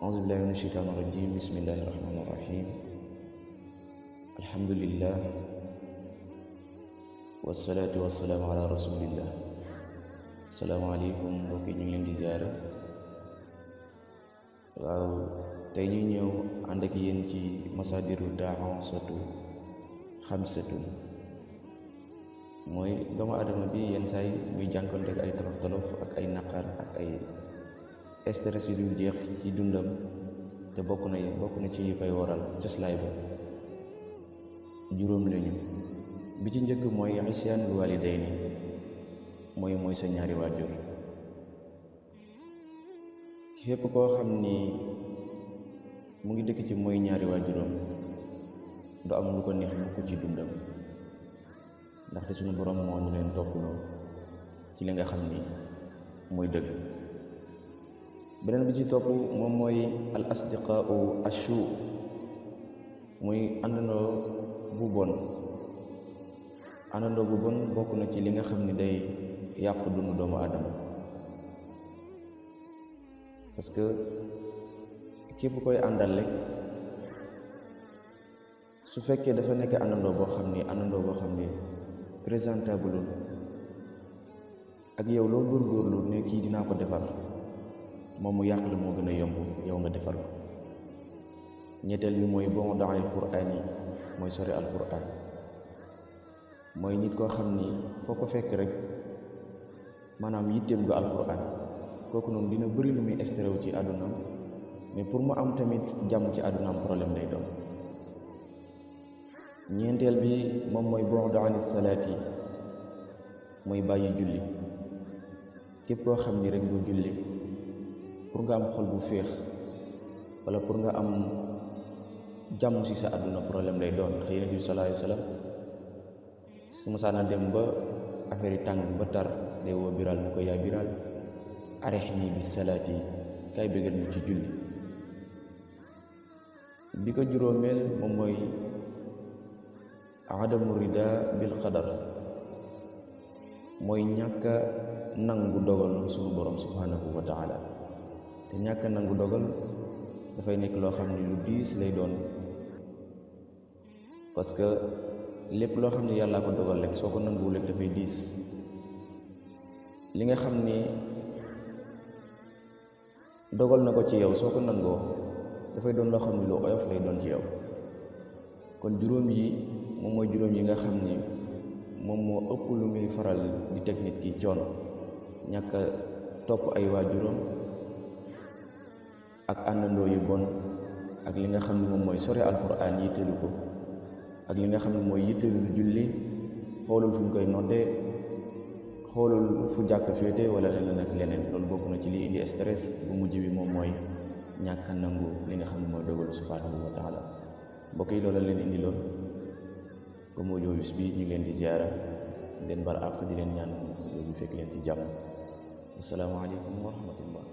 A'udzubillahi minasyaitonirrajim. Bismillahirrahmanirrahim. Alhamdulillah wassalatu wassalamu ala rasulillah. Assalamualaikum, mbokk yi ñu ngi leen di ziara. waaw tey ñu ñëw ànd ak yéen ci masadiru da'awatu xamsatun. mooy doomu adama bi yenn saay muy jànkonte ak ay tolof-tolof ak ay naqar ak ay stress yu dul jeex ci dundam, te bokk na ci yi koy waral cëslaay ba juróom lañu. bi ci njëkk mooy isyaanul walidayni, mooy sa ñaari waajur. képp koo xam ni mu ngi dëkk ci mooy ñaari waajuram du am lu ko neex mukk ci dundam, ndaxte suñu borom moo ñu leen topploo ci li nga xam ni mooy dëgg. beneen bi ci topp moom mooy al asdiqaau ashu, muy àndandoo bu bon. àndandoo bu bon bokk na ci li nga xam ni day yàq dundu doomu aadama, parce que képp koy àndal rek su fekkee dafa nekk àndandoo boo xam ni présentable ak yow loo góorgóorlu ne kii dinaa ko defar, moom mu yàq la moo gën a yomb yow nga defar ko. ñetteel bi mooy bon daal alquraan yi, mooy sori alquraan. mooy nit koo xam ni foo ko fekk rek maanaam yitteem du alquraan, kooku noonu dina bëri lu muy extréw ci àddunaam, mais pour mu am tamit jàmm ci àddunaam problème lay doon. ñeenteel bi moom mooy bon daal salaati, mooy bàyyi julli. képp koo xam ni rek doo julli, pour nga am xol bu féex wala pour nga am jàmm ci sa àdduna problème lay doon. xëy na bi sallallahu alayhi wa sallam su masaana dem ba affaire yi tàng ba tar day woo Biral ni ko yaa Biral arihni bi salaati, kay bëggal ñu ci julli. bi ko juróomeel moom mooy adamu rida bil qadar, mooy ñàkk a nangu dogal suñu borom subhanahu wa taala. te ñàkk nangu dogal dafay nekk loo xam ne lu diis lay doon, parce que lépp loo xam ne yàllaa ko dogal rek soo ko nanguwul rek dafay diis. li nga xam ni dogal na ko ci yow soo ko nangoo dafay doon loo xam ne lu oyof lay doon ci yow. kon juróom yi moom mooy juróom yi nga xam ni moom moo ëpp lu muy faral di teg nit ki coono: ñàkk a topp ay waajuram, ak àndandoo yu bon, ak li nga xam ne moom mooy sori alxuraan yitteelu ko, ak li nga xam ne mooy yitteelu julli, xoolul fu ñu koy noddee, xoolul fu jàkk féete wala leneen ak leneen. loolu bokk na ci li indi stress. bu mujj bi moom mooy ñàkk a nangu li nga xam ne mooy dogalu subhanahu wa taala. mbokk yi loolu leen indi lool comme audio bis bi ñu leen di ziara, leen bar àq di leen ñaan loolu fekk leen ci jàmm. asalaamaaleykum wa rahmatullah.